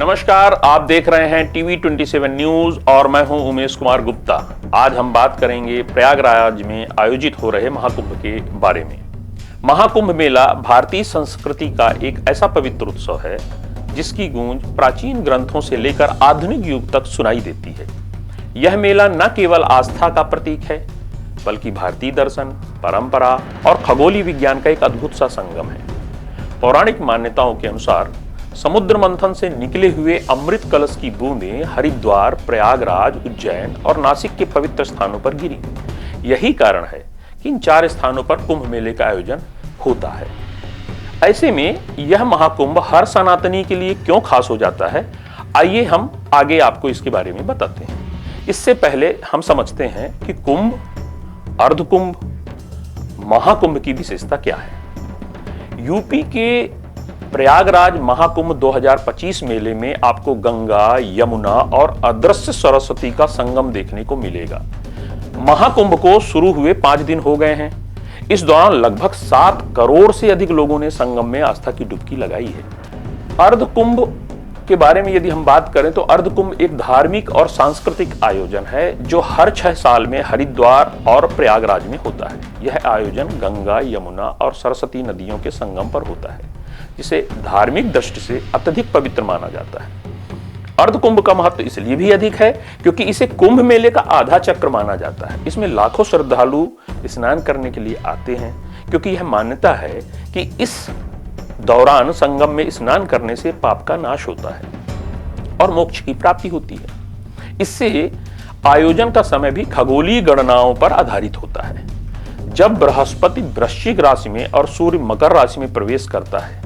नमस्कार, आप देख रहे हैं टीवी 27 न्यूज और मैं हूं उमेश कुमार गुप्ता। आज हम बात करेंगे प्रयागराज में आयोजित हो रहे महाकुंभ के बारे में। महाकुंभ मेला भारतीय संस्कृति का एक ऐसा पवित्र उत्सव है जिसकी गूंज प्राचीन ग्रंथों से लेकर आधुनिक युग तक सुनाई देती है। यह मेला न केवल आस्था का प्रतीक है बल्कि भारतीय दर्शन, परंपरा और खगोलीय विज्ञान का एक अद्भुत सा संगम है। पौराणिक मान्यताओं के अनुसार समुद्र मंथन से निकले हुए अमृत कलश की बूंदें हरिद्वार, प्रयागराज, उज्जैन और नासिक के पवित्र स्थानों पर गिरी। यही कारण है कि इन 4 स्थानों पर कुंभ मेले का आयोजन होता है। ऐसे में यह महाकुंभ हर सनातनी के लिए क्यों खास हो जाता है, आइए हम आगे आपको इसके बारे में बताते हैं। इससे पहले हम समझते हैं कि कुंभ, अर्धकुंभ, महाकुंभ की विशेषता क्या है। यूपी के प्रयागराज महाकुंभ 2025 मेले में आपको गंगा, यमुना और अदृश्य सरस्वती का संगम देखने को मिलेगा। महाकुंभ को शुरू हुए 5 दिन हो गए हैं। इस दौरान लगभग 7 करोड़ से अधिक लोगों ने संगम में आस्था की डुबकी लगाई है। अर्धकुंभ के बारे में यदि हम बात करें तो अर्धकुंभ एक धार्मिक और सांस्कृतिक आयोजन है जो हर 6 साल में हरिद्वार और प्रयागराज में होता है। यह आयोजन गंगा, यमुना और सरस्वती नदियों के संगम पर होता है, जिसे धार्मिक दृष्टि से अत्यधिक पवित्र माना जाता है। अर्धकुंभ का महत्व इसलिए भी अधिक है क्योंकि इसे कुंभ मेले का आधा चक्र माना जाता है। इसमें लाखों श्रद्धालु स्नान करने के लिए आते हैं क्योंकि यह मान्यता है कि इस दौरान संगम में स्नान करने से पाप का नाश होता है और मोक्ष की प्राप्ति होती है। इससे आयोजन का समय भी खगोलीय गणनाओं पर आधारित होता है। जब बृहस्पति वृश्चिक राशि में और सूर्य मकर राशि में प्रवेश करता है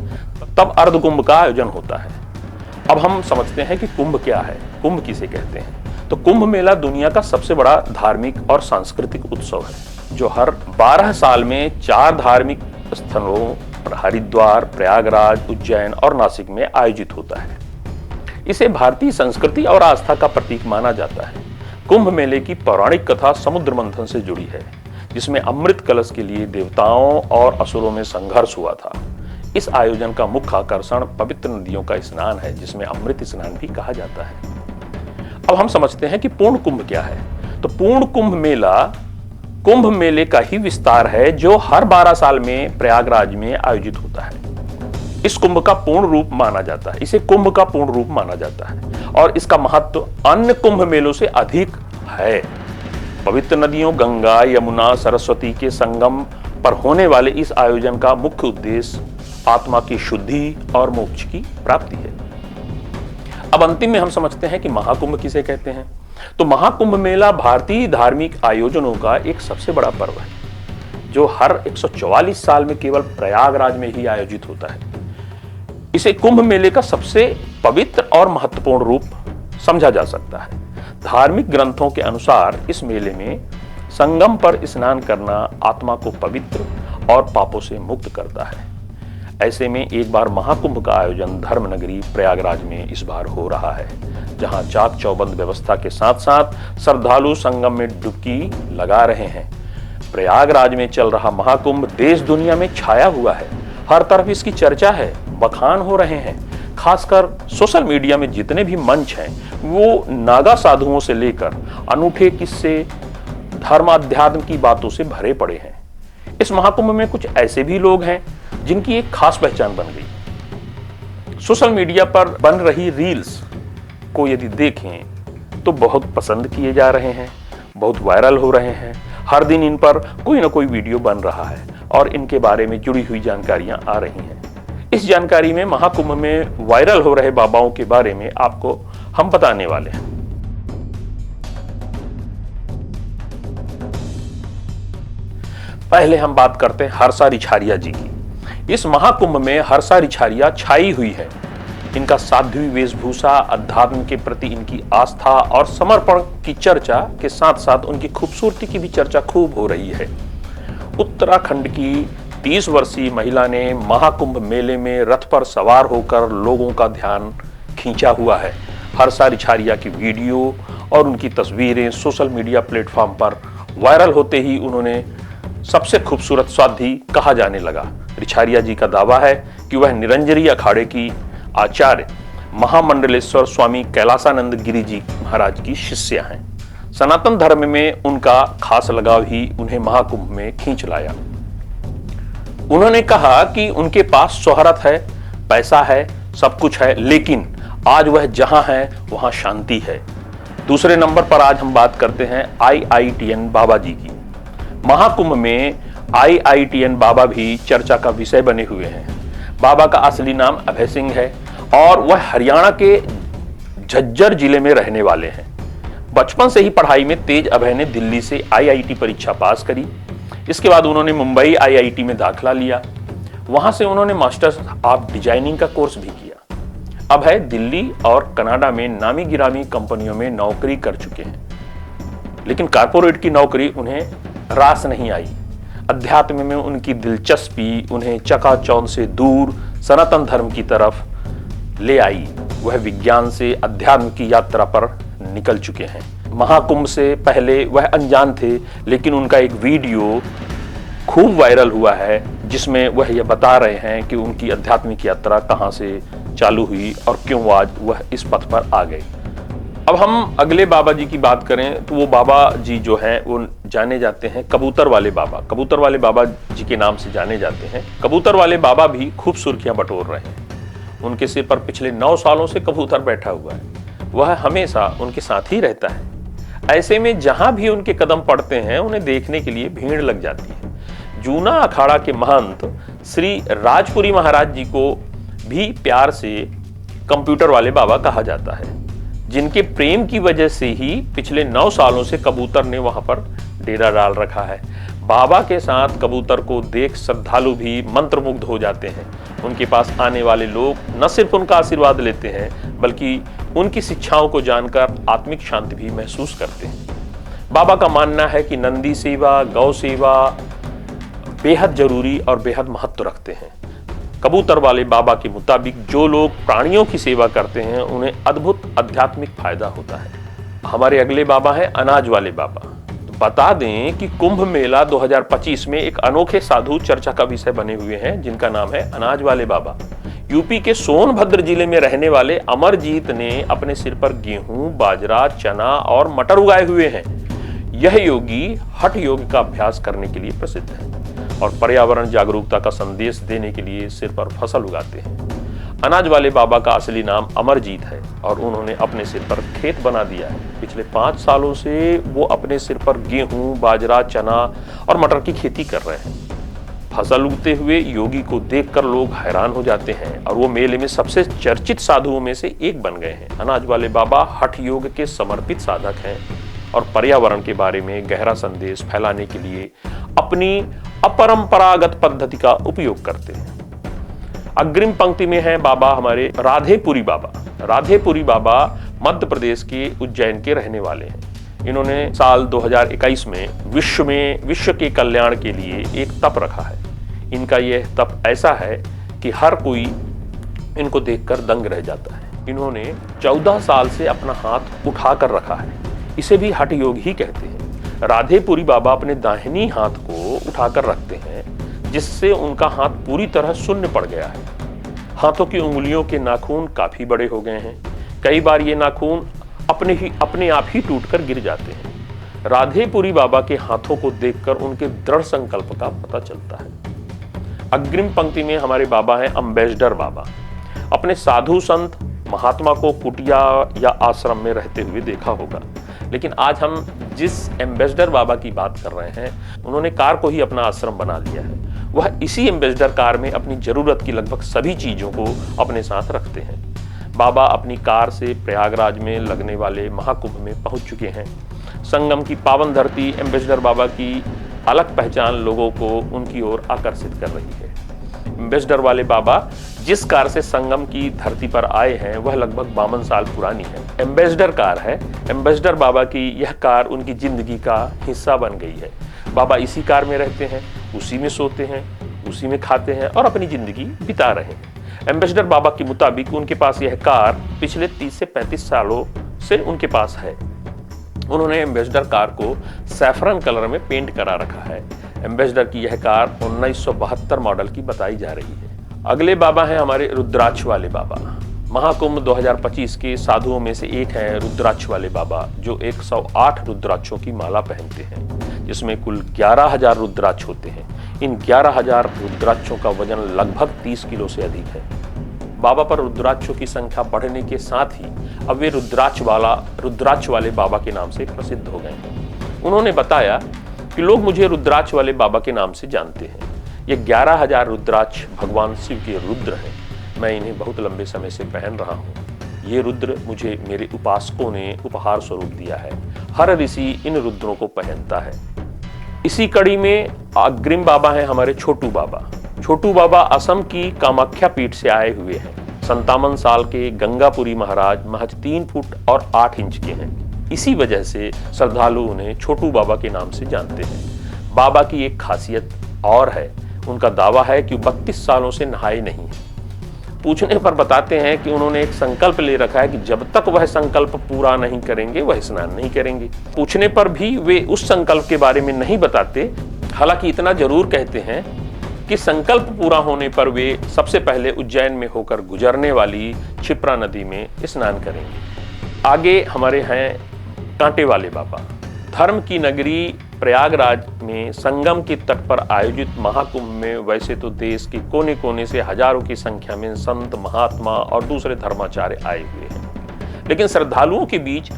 तब अर्धकुंभ का आयोजन होता है। अब हम समझते हैं कि कुंभ क्या है, कुंभ किसे कहते हैं। तो कुंभ मेला दुनिया का सबसे बड़ा धार्मिक और सांस्कृतिक उत्सव है जो हर 12 साल में 4 धार्मिक स्थलों हरिद्वार, प्रयागराज, उज्जैन और नासिक में आयोजित होता है। इसे भारतीय संस्कृति और आस्था का प्रतीक माना जाता है। कुंभ मेले की पौराणिक कथा समुद्र मंथन से जुड़ी है जिसमें अमृत कलश के लिए देवताओं और असुरों में संघर्ष हुआ था। इस आयोजन का मुख्य आकर्षण पवित्र नदियों का स्नान है जिसमें अमृत स्नान भी कहा जाता है। अब हम समझते हैं कि पूर्ण कुंभ क्या है। तो पूर्ण कुंभ मेला कुंभ मेले का ही विस्तार है जो हर 12 साल में प्रयागराज में आयोजित होता है। इस कुंभ का पूर्ण रूप माना जाता है, इसे कुंभ का पूर्ण रूप माना जाता है और इसका महत्व अन्य कुंभ मेलों से अधिक है। पवित्र नदियों गंगा, यमुना, सरस्वती के संगम पर होने वाले इस आयोजन का मुख्य उद्देश्य आत्मा की शुद्धि और मोक्ष की प्राप्ति है। अब अंतिम में हम समझते हैं कि महाकुंभ किसे कहते हैं। तो महाकुंभ मेला भारतीय धार्मिक आयोजनों का एक सबसे बड़ा पर्व है जो हर 144 साल में केवल प्रयागराज में ही आयोजित होता है। इसे कुंभ मेले का सबसे पवित्र और महत्वपूर्ण रूप समझा जा सकता है। धार्मिक ग्रंथों के अनुसार इस मेले में संगम पर स्नान करना आत्मा को पवित्र और पापों से मुक्त करता है। ऐसे में एक बार महाकुंभ का आयोजन धर्मनगरी प्रयागराज में इस बार हो रहा है जहां चाक चौबंद व्यवस्था के साथ साथ श्रद्धालु संगम में डुबकी लगा रहे हैं। प्रयागराज में चल रहा महाकुंभ देश दुनिया में छाया हुआ है। हर तरफ इसकी चर्चा है, बखान हो रहे हैं। खासकर सोशल मीडिया में जितने भी मंच हैं वो नागा साधुओं से लेकर अनूठे किस्से, धर्म अध्यात्म की बातों से भरे पड़े हैं। इस महाकुंभ में कुछ ऐसे भी लोग हैं जिनकी एक खास पहचान बन गई। सोशल मीडिया पर बन रही रील्स को यदि देखें तो बहुत पसंद किए जा रहे हैं, बहुत वायरल हो रहे हैं। हर दिन इन पर कोई ना कोई वीडियो बन रहा है और इनके बारे में जुड़ी हुई जानकारियां आ रही हैं। इस जानकारी में महाकुंभ में वायरल हो रहे बाबाओं के बारे में आपको हम बताने वाले हैं। पहले हम बात करते हैं हर्षा रिछारिया जी की। इस महाकुंभ में हर्षा रिछारिया छाई हुई है। इनका साध्वी वेशभूषा, अध्यात्म के प्रति इनकी आस्था और समर्पण की चर्चा के साथ साथ उनकी खूबसूरती की भी चर्चा खूब हो रही है। उत्तराखंड की 30 वर्षीय महिला ने महाकुंभ मेले में रथ पर सवार होकर लोगों का ध्यान खींचा हुआ है। हर्षा रिछारिया की वीडियो और उनकी तस्वीरें सोशल मीडिया प्लेटफॉर्म पर वायरल होते ही उन्होंने सबसे खूबसूरत साध्वी कहा जाने लगा। रिछारिया जी का दावा है कि वह निरंजनी अखाड़े की आचार्य महामंडलेश्वर स्वामी कैलासानंद गिरी जी महाराज की शिष्या हैं। सनातन धर्म में उनका खास लगाव ही उन्हें महाकुंभ में खींच लाया। उन्होंने कहा कि उनके पास शोहरत है, पैसा है, सब कुछ है, लेकिन आज वह जहां है वहां शांति है। दूसरे नंबर पर आज हम बात करते हैं IITN बाबा जी की। महाकुंभ में IITN बाबा भी चर्चा का विषय बने हुए हैं। बाबा का असली नाम अभय सिंह है और वह हरियाणा के झज्जर जिले में रहने वाले हैं। बचपन से ही पढ़ाई में तेज अभय ने दिल्ली से IIT परीक्षा पास करी। इसके बाद उन्होंने मुंबई IIT में दाखिला लिया। वहां से उन्होंने मास्टर्स ऑफ डिजाइनिंग का कोर्स भी किया। अभय दिल्ली और कनाडा में नामी गिरामी कंपनियों में नौकरी कर चुके हैं, लेकिन कारपोरेट की नौकरी उन्हें रास नहीं आई। अध्यात्म में उनकी दिलचस्पी उन्हें चकाचौंध से दूर सनातन धर्म की तरफ ले आई। वह विज्ञान से अध्यात्म की यात्रा पर निकल चुके हैं। महाकुंभ से पहले वह अनजान थे, लेकिन उनका एक वीडियो खूब वायरल हुआ है जिसमें वह यह बता रहे हैं कि उनकी आध्यात्मिक यात्रा कहां से चालू हुई और क्यों आज वह इस पथ पर आ गए। अब हम अगले बाबा जी की बात करें तो वो बाबा जी जो हैं वो जाने जाते हैं कबूतर वाले बाबा। कबूतर वाले बाबा जी के नाम से जाने जाते हैं। कबूतर वाले बाबा भी खूब सुर्खियां बटोर रहे हैं। उनके सिर पर पिछले 9 सालों से कबूतर बैठा हुआ है। वह हमेशा उनके साथ ही रहता है। ऐसे में जहां भी उनके कदम पड़ते हैं उन्हें देखने के लिए भीड़ लग जाती है। जूना अखाड़ा के महंत श्री राजपुरी महाराज जी को भी प्यार से कंप्यूटर वाले बाबा कहा जाता है, जिनके प्रेम की वजह से ही पिछले 9 सालों से कबूतर ने वहां पर डेरा डाल रखा है। बाबा के साथ कबूतर को देख श्रद्धालु भी मंत्रमुग्ध हो जाते हैं। उनके पास आने वाले लोग न सिर्फ उनका आशीर्वाद लेते हैं, बल्कि उनकी शिक्षाओं को जानकर आत्मिक शांति भी महसूस करते हैं। बाबा का मानना है कि नंदी सेवा, गौ सेवा बेहद जरूरी और बेहद महत्व रखते हैं। कबूतर वाले बाबा के मुताबिक जो लोग प्राणियों की सेवा करते हैं उन्हें अद्भुत आध्यात्मिक फायदा होता है। हमारे अगले बाबा हैं अनाज वाले बाबा। तो बता दें कि कुंभ मेला 2025 में एक अनोखे साधु चर्चा का विषय बने हुए हैं, जिनका नाम है अनाज वाले बाबा। यूपी के सोनभद्र जिले में रहने वाले अमरजीत ने अपने सिर पर गेहूं, बाजरा, चना और मटर उगाए हुए हैं। यह योगी हठ योग का अभ्यास करने के लिए प्रसिद्ध है और पर्यावरण जागरूकता का संदेश देने के लिए सिर पर फसल उगाते हैं। अनाज वाले बाबा का असली नाम अमरजीत है और उन्होंने अपने सिर पर खेत बना दिया है। पिछले 5 सालों से वो अपने सिर पर गेहूं, बाजरा, चना और मटर की खेती कर रहे हैं। फसल उगते हुए योगी को देखकर लोग हैरान हो जाते हैं और वो मेले में सबसे चर्चित साधुओं में से एक बन गए हैं। अनाज वाले बाबा हठ योग के समर्पित साधक हैं और पर्यावरण के बारे में गहरा संदेश फैलाने के लिए अपनी अपरंपरागत पद्धति का उपयोग करते हैं। अग्रिम पंक्ति में है बाबा हमारे राधेपुरी बाबा। राधेपुरी बाबा मध्य प्रदेश के उज्जैन के रहने वाले हैं। इन्होंने साल 2021 में विश्व के कल्याण के लिए एक तप रखा है। इनका यह तप ऐसा है कि हर कोई इनको देखकर दंग रह जाता है। इन्होंने 14 साल से अपना हाथ उठाकर रखा है। इसे भी हठ योग ही कहते हैं। राधेपुरी बाबा अपने दाहिनी हाथ को उठाकर रखते हैं, जिससे उनका हाथ पूरी तरह शून्य पड़ गया है। हाथों की उंगलियों के नाखून काफी बड़े हो गए हैं। कई बार ये नाखून अपने आप ही टूटकर गिर जाते हैं। राधेपुरी बाबा के हाथों को देखकर उनके दृढ़ संकल्प का पता चलता है। अग्रिम पंक्ति में हमारे बाबा हैं अम्बेसडर बाबा। अपने साधु संत महात्मा को कुटिया या आश्रम में रहते हुए देखा होगा, लेकिन आज हम जिस एम्बेसडर बाबा की बात कर रहे हैं उन्होंने कार को ही अपना आश्रम बना लिया है। वह इसी एम्बेसडर कार में अपनी जरूरत की लगभग सभी चीजों को अपने साथ रखते हैं। बाबा अपनी कार से प्रयागराज में लगने वाले महाकुंभ में पहुंच चुके हैं। संगम की पावन धरती एम्बेसडर बाबा की अलग पहचान लोगों को उनकी ओर आकर्षित कर रही है। एम्बेसडर वाले बाबा जिस कार से संगम की धरती पर आए हैं वह लगभग 52 साल पुरानी है। एम्बेसडर कार है। एम्बेसडर बाबा की यह कार उनकी जिंदगी का हिस्सा बन गई है। बाबा इसी कार में रहते हैं, उसी में सोते हैं, उसी में खाते हैं और अपनी जिंदगी बिता रहे हैं। एम्बेसडर बाबा के मुताबिक उनके पास यह कार पिछले 30 से 35 सालों से उनके पास है। उन्होंने एम्बेसडर कार को सैफरन कलर में पेंट करा रखा है। एम्बेसडर की यह कार 1972 मॉडल की बताई जा रही है। अगले बाबा हैं हमारे रुद्राक्ष वाले बाबा। महाकुंभ 2025 के साधुओं में से एक हैं रुद्राक्ष वाले बाबा, जो 108 रुद्राक्षों की माला पहनते हैं, जिसमें कुल 11,000 रुद्राक्ष होते हैं। इन 11,000 रुद्राक्षों का वजन लगभग 30 किलो से अधिक है। बाबा पर रुद्राक्षों की संख्या बढ़ने के साथ ही अब वे रुद्राक्ष वाले बाबा के नाम से प्रसिद्ध हो गए हैं। उन्होंने बताया कि लोग मुझे रुद्राक्ष वाले बाबा के नाम से जानते हैं। ये 11,000 रुद्राक्ष भगवान शिव के रुद्र हैं। मैं इन्हें बहुत लंबे समय से पहन रहा हूँ। ये रुद्र मुझे मेरे उपासकों ने उपहार स्वरूप दिया है। हर ऋषि इन रुद्रों को पहनता है। इसी कड़ी में अग्रिम बाबा हैं हमारे छोटू बाबा। छोटू बाबा असम की कामाख्या पीठ से आए हुए हैं। 57 साल के गंगापुरी महाराज महज 3 फुट और 8 इंच के हैं। इसी वजह से श्रद्धालु उन्हें छोटू बाबा के नाम से जानते हैं। बाबा की एक खासियत और है, उनका दावा है कि 32 सालों से नहाए नहीं है। पूछने पर बताते हैं कि उन्होंने एक संकल्प ले रखा है कि जब तक वह संकल्प पूरा नहीं करेंगे वह स्नान नहीं करेंगे। पूछने पर भी वे उस संकल्प के बारे में नहीं बताते। हालांकि इतना जरूर कहते हैं कि संकल्प पूरा होने पर वे सबसे पहले उज्जैन में होकर गुजरने वाली क्षिप्रा नदी में स्नान करेंगे। आगे हमारे हैं कांटे वाले बाबा। धर्म की नगरी प्रयागराज में संगम के तट पर आयोजित महाकुंभ में वैसे तो देश के कोने कोने से हजारों की संख्या में संत, महात्मा और दूसरे धर्माचार्य आए हुए हैं, लेकिन श्रद्धालुओं के बीच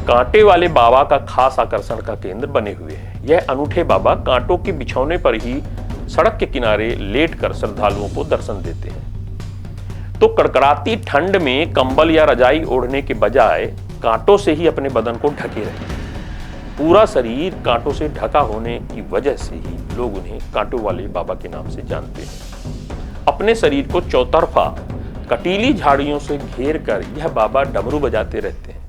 कांटे वाले बाबा का खास आकर्षण का केंद्र बने हुए हैं। यह अनूठे बाबा कांटों के बिछौने पर ही सड़क के किनारे लेटकर श्रद्धालुओं को दर्शन देते हैं। तो कड़कड़ाती ठंड में कंबल या रजाई ओढ़ने के बजाय कांटों से ही अपने बदन को ढके रहते हैं। पूरा शरीर कांटों से ढका होने की वजह से ही लोग उन्हें कांटों वाले बाबा के नाम से जानते हैं। अपने शरीर को चौतरफा कटीली झाड़ियों से घेर कर यह बाबा डमरू बजाते रहते हैं।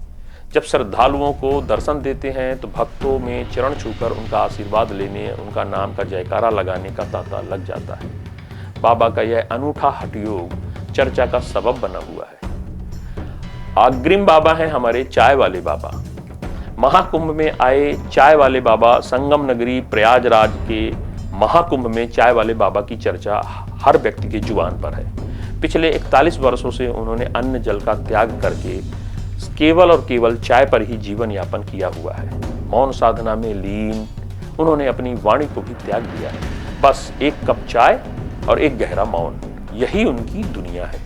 जब श्रद्धालुओं को दर्शन देते हैं तो भक्तों में चरण छूकर उनका आशीर्वाद लेने, उनका नाम का जयकारा लगाने का तांता लग जाता है। बाबा का यह अनूठा हठयोग चर्चा का सबब बना हुआ है। अग्रिम बाबा हैं हमारे चाय वाले बाबा। महाकुंभ में आए चाय वाले बाबा संगम नगरी प्रयागराज के महाकुंभ में चाय वाले बाबा की चर्चा हर व्यक्ति की जुबान पर है। पिछले 41 वर्षों से उन्होंने अन्न जल का त्याग करके केवल और केवल चाय पर ही जीवन यापन किया हुआ है। मौन साधना में लीन उन्होंने अपनी वाणी को भी त्याग दिया है। बस एक कप चाय और एक गहरा मौन, यही उनकी दुनिया है।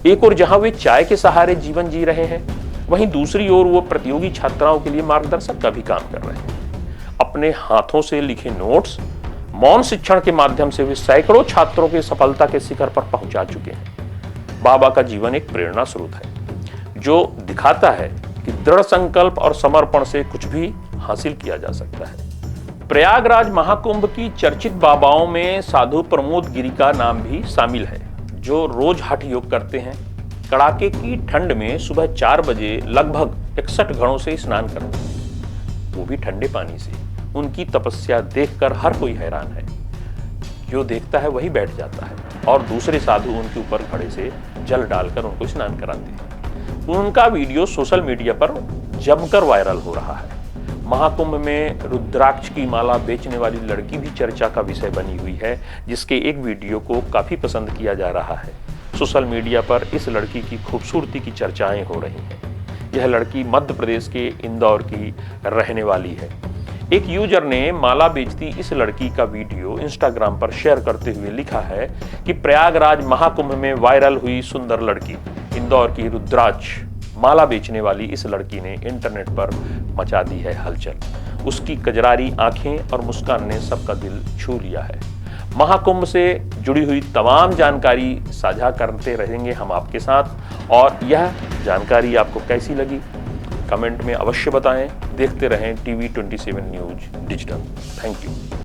एक और जहां वे चाय के सहारे जीवन जी रहे हैं, वहीं दूसरी ओर वो प्रतियोगी छात्राओं के लिए मार्गदर्शक का भी काम कर रहे हैं। अपने हाथों से लिखे नोट्स, मौन शिक्षण के माध्यम से वे सैकड़ों छात्रों के सफलता के शिखर पर पहुंचा चुके हैं। बाबा का जीवन एक प्रेरणा स्रोत है, जो दिखाता है कि दृढ़ संकल्प और समर्पण से कुछ भी हासिल किया जा सकता है। प्रयागराज महाकुंभ की चर्चित बाबाओं में साधु प्रमोद गिरी का नाम भी शामिल है, जो रोज हठ योग करते हैं। कड़ाके की ठंड में सुबह 4 बजे लगभग 61 घड़ों से स्नान करते हैं, वो भी ठंडे पानी से। उनकी तपस्या देखकर हर कोई हैरान है। जो देखता है वही बैठ जाता है और दूसरे साधु उनके ऊपर घड़े से जल डालकर उनको स्नान कराते हैं। उनका वीडियो सोशल मीडिया पर जमकर वायरल हो रहा है। महाकुंभ में रुद्राक्ष की माला बेचने वाली लड़की भी चर्चा का विषय बनी हुई है, जिसके एक वीडियो को काफी पसंद किया जा रहा है। सोशल मीडिया पर इस लड़की की खूबसूरती की चर्चाएं हो रही हैं। यह लड़की मध्य प्रदेश के इंदौर की रहने वाली है। एक यूजर ने माला बेचती इस लड़की का वीडियो इंस्टाग्राम पर शेयर करते हुए लिखा है कि प्रयागराज महाकुंभ में वायरल हुई सुंदर लड़की। इंदौर की रुद्राक्ष माला बेचने वाली इस लड़की ने इंटरनेट पर मचा दी है हलचल। उसकी कजरारी आंखें और मुस्कान ने सबका दिल छू लिया है। महाकुंभ से जुड़ी हुई तमाम जानकारी साझा करते रहेंगे हम आपके साथ, और यह जानकारी आपको कैसी लगी कमेंट में अवश्य बताएं। देखते रहें TV 27 news digital. Thank you.